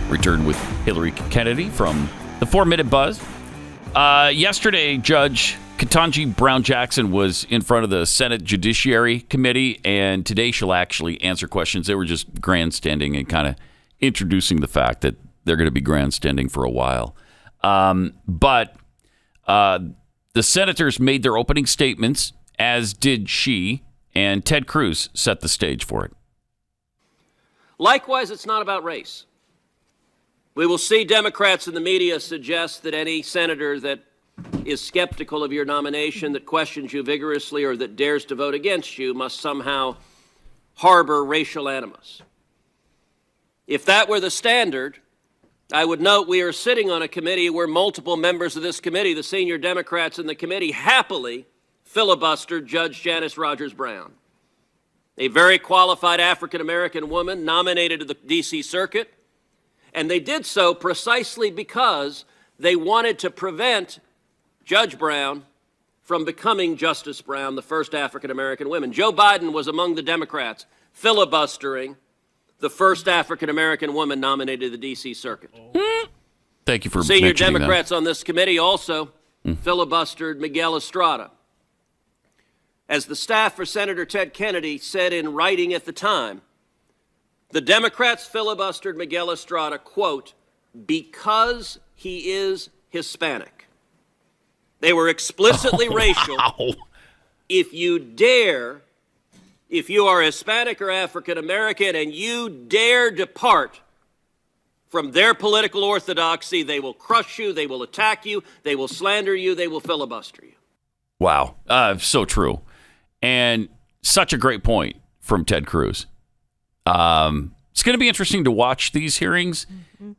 Return with Hilary Kennedy from the 4-Minute Buzz. Yesterday, Judge Ketanji Brown-Jackson was in front of the Senate Judiciary Committee, and today she'll actually answer questions. They were just grandstanding and kind of introducing the fact that they're going to be grandstanding for a while. But the senators made their opening statements, as did she, and Ted Cruz set the stage for it. Likewise, it's not about race. We will see Democrats in the media suggest that any senator that is skeptical of your nomination, that questions you vigorously, or that dares to vote against you must somehow harbor racial animus. If that were the standard, I would note we are sitting on a committee where multiple members of this committee, the senior Democrats in the committee, happily filibustered Judge Janice Rogers Brown, a very qualified African-American woman nominated to the D.C. Circuit, and they did so precisely because they wanted to prevent Judge Brown from becoming Justice Brown, the first African-American woman. Joe Biden was among the Democrats filibustering the first African-American woman nominated to the D.C. Circuit. Thank you for Senior mentioning Democrats that. on this committee also filibustered Miguel Estrada. As the staff for Senator Ted Kennedy said in writing at the time, the Democrats filibustered Miguel Estrada, quote, because he is Hispanic. They were explicitly racial. Wow. If you are Hispanic or African American and you dare depart from their political orthodoxy, they will crush you, they will attack you, they will slander you, they will filibuster you. Wow. So true. And such a great point from Ted Cruz. It's going to be interesting to watch these hearings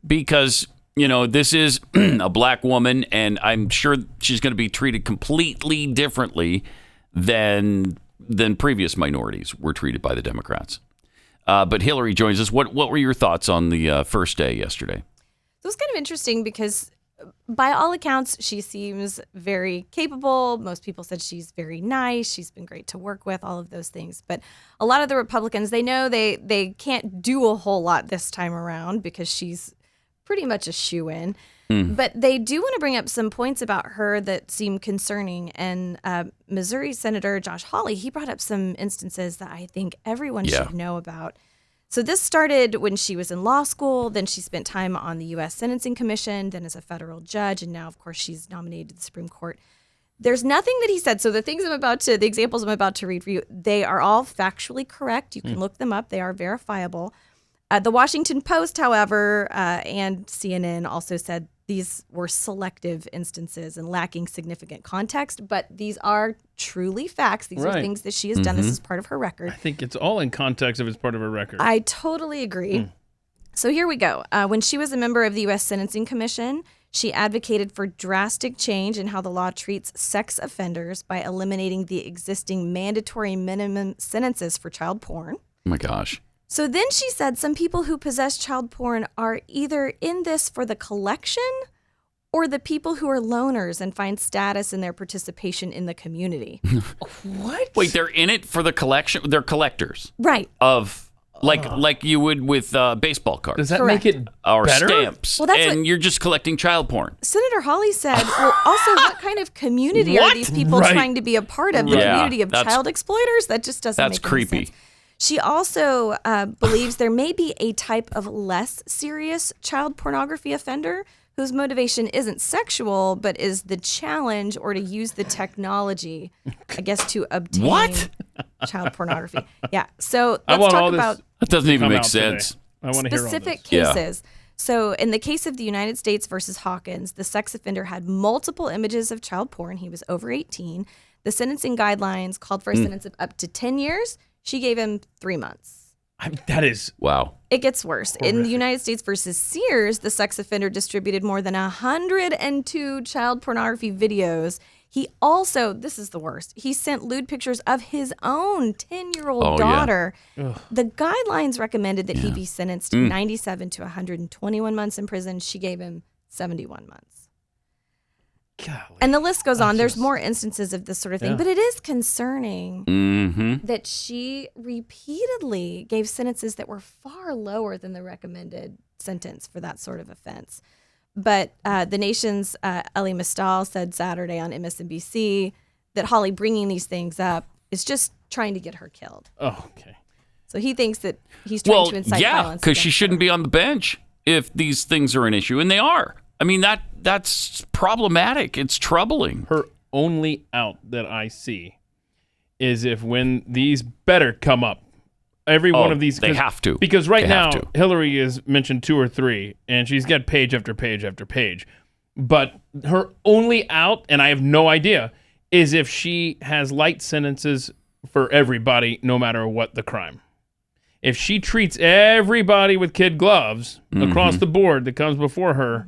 because, you know, this is a black woman, and I'm sure she's going to be treated completely differently than previous minorities were treated by the Democrats. But Hillary joins us. What were your thoughts on the first day yesterday? It was kind of interesting because by all accounts, she seems very capable. Most people said she's very nice. She's been great to work with, all of those things. But a lot of the Republicans, they know they can't do a whole lot this time around because she's pretty much a shoo-in. But they do want to bring up some points about her that seem concerning. And Missouri Senator Josh Hawley, he brought up some instances that I think everyone should know about. So this started when she was in law school. Then she spent time on the U.S. Sentencing Commission, then as a federal judge. And now, of course, she's nominated to the Supreme Court. There's nothing that he said. So the examples I'm about to read for you, they are all factually correct. You can look them up. They are verifiable. The Washington Post, however, and CNN also said these were selective instances and lacking significant context, but these are truly facts. These are things that she has done. This is part of her record. I think it's all in context if it's part of her record. I totally agree. So here we go. When she was a member of the U.S. Sentencing Commission, she advocated for drastic change in how the law treats sex offenders by eliminating the existing mandatory minimum sentences for child porn. Oh, my gosh. So then she said some people who possess child porn are either in this for the collection or the people who are loners and find status in their participation in the community. What? Wait, they're in it for the collection? They're collectors. Right. Of, like you would with baseball cards. Does that Correct. make it or better? stamps. Well, that's and what- you're just collecting child porn. Senator Hawley said, well, also, what kind of community are these people Right. trying to be a part of? The Yeah, community of that's- child exploiters? That just doesn't That's make any creepy. sense. She also believes there may be a type of less serious child pornography offender whose motivation isn't sexual, but is the challenge or to use the technology, I guess, to obtain What? child pornography. Yeah. So I let's want talk all this about That doesn't even come make out today. sense. I want to hear all specific this. Yeah. cases. So in the case of the United States versus Hawkins, the sex offender had multiple images of child porn. He was over 18. The sentencing guidelines called for a sentence of up to 10 years. She gave him 3 months. That is Wow. It gets worse. In the United States versus Sears, the sex offender distributed more than 102 child pornography videos. He also, this is the worst, he sent lewd pictures of his own 10-year-old Oh, yeah. daughter. The guidelines recommended that he be sentenced 97 to 121 months in prison. She gave him 71 months. Golly. And the list goes on. There's more instances of this sort of thing, but it is concerning that she repeatedly gave sentences that were far lower than the recommended sentence for that sort of offense. But the Nation's Elie Mystal said Saturday on MSNBC that Hawley bringing these things up is just trying to get her killed. Oh, okay. So he thinks that he's trying to incite violence. Because she shouldn't be on the bench if these things are an issue, and they are. I mean, that's problematic. It's troubling. Her only out that I see is if when these better come up, every one of these. They have to. Because right now, Hillary has mentioned 2 or 3, and she's got page after page after page. But her only out, and I have no idea, is if she has light sentences for everybody, no matter what the crime. If she treats everybody with kid gloves across the board that comes before her,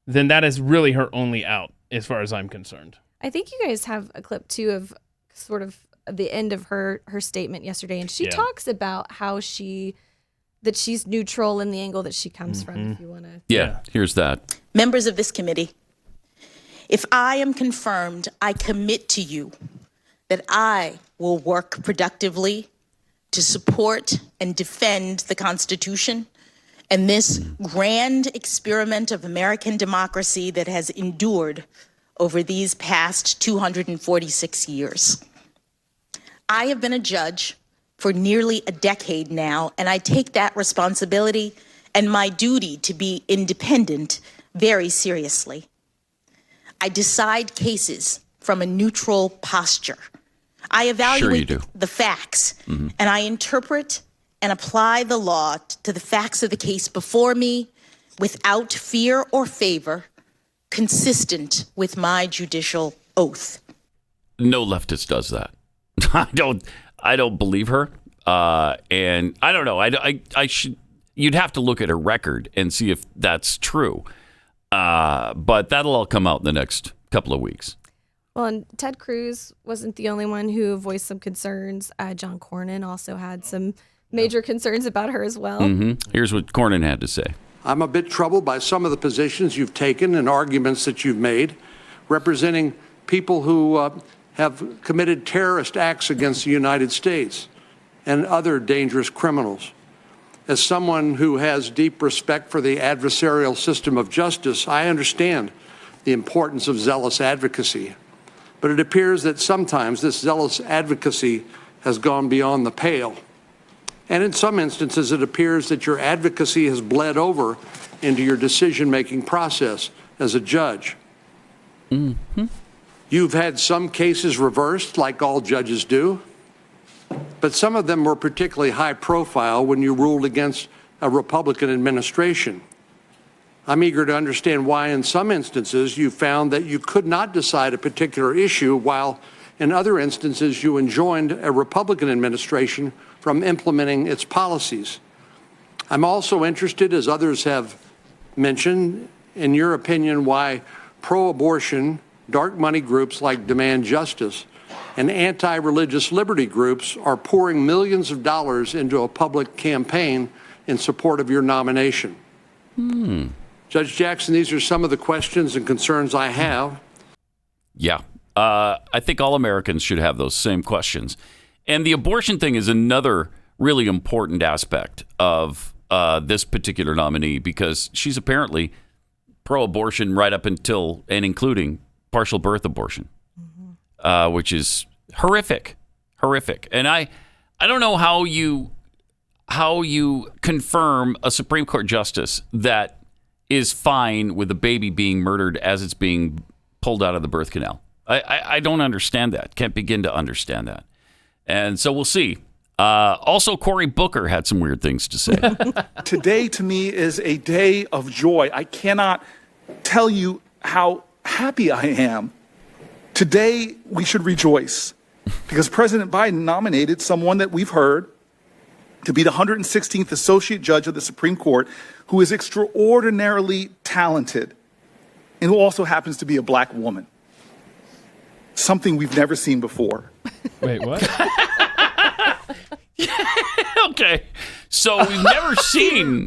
then that is really her only out, as far as I'm concerned. I think you guys have a clip, too, of sort of the end of her statement yesterday, and she talks about how she's neutral in the angle that she comes from, if you want to. Yeah, here's that. Members of this committee, if I am confirmed, I commit to you that I will work productively to support and defend the Constitution and this grand experiment of American democracy that has endured over these past 246 years. I have been a judge for nearly a decade now, and I take that responsibility and my duty to be independent very seriously. I decide cases from a neutral posture. I evaluate the facts, and I interpret and apply the law to the facts of the case before me without fear or favor, consistent with my judicial oath. No leftist does that. I don't believe her. And I don't know. You'd have to look at her record and see if that's true. But that'll all come out in the next couple of weeks. Well, and Ted Cruz wasn't the only one who voiced some concerns. John Cornyn also had some major concerns about her as well. Here's what Cornyn had to say. I'm a bit troubled by some of the positions you've taken and arguments that you've made, representing people who have committed terrorist acts against the United States and other dangerous criminals. As someone who has deep respect for the adversarial system of justice, I understand the importance of zealous advocacy. But it appears that sometimes this zealous advocacy has gone beyond the pale. And in some instances, it appears that your advocacy has bled over into your decision-making process as a judge. You've had some cases reversed, like all judges do, but some of them were particularly high profile when you ruled against a Republican administration. I'm eager to understand why in some instances you found that you could not decide a particular issue, while in other instances you enjoined a Republican administration from implementing its policies. I'm also interested, as others have mentioned, in your opinion, why pro-abortion, dark money groups like Demand Justice, and anti-religious liberty groups are pouring millions of dollars into a public campaign in support of your nomination. Judge Jackson, these are some of the questions and concerns I have. Yeah. I think all Americans should have those same questions. And the abortion thing is another really important aspect of this particular nominee, because she's apparently pro-abortion right up until and including partial birth abortion, which is horrific. And I don't know how you confirm a Supreme Court justice that is fine with a baby being murdered as it's being pulled out of the birth canal. I don't understand that. Can't begin to understand that. And so we'll see. Also, Cory Booker had some weird things to say. Today, to me, is a day of joy. I cannot tell you how happy I am. Today, we should rejoice because President Biden nominated someone that we've heard to be the 116th Associate Judge of the Supreme Court, who is extraordinarily talented and who also happens to be a black woman. Something we've never seen before. Wait, what? Okay. So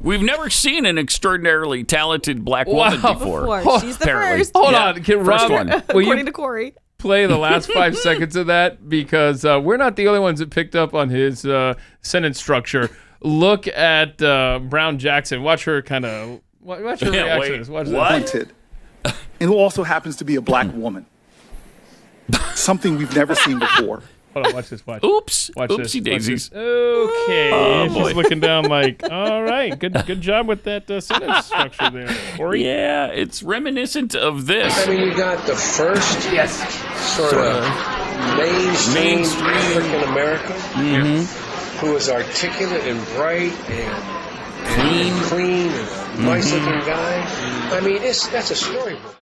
we've never seen an extraordinarily talented black woman before. She's the apparently. first. Hold Yeah. on. Can First Rob, one. will According you to Corey. play the last 5 seconds of that? Because we're not the only ones that picked up on his sentence structure. Look at Brown-Jackson. Watch her kind of... Watch her reaction to this. Watch this. Appointed, and who also happens to be a black woman. Something we've never seen before. Hold on, watch this. Watch. Oops. Watch Oopsie this. daisies. Watch this. Okay. Oh, She's boy. looking down like, all right, good job with that sentence structure there, Corey. Yeah, it's reminiscent of this. I mean, you got the first sort of mainstream African American who is articulate and bright and clean and nice looking guy. I mean, that's a storybook.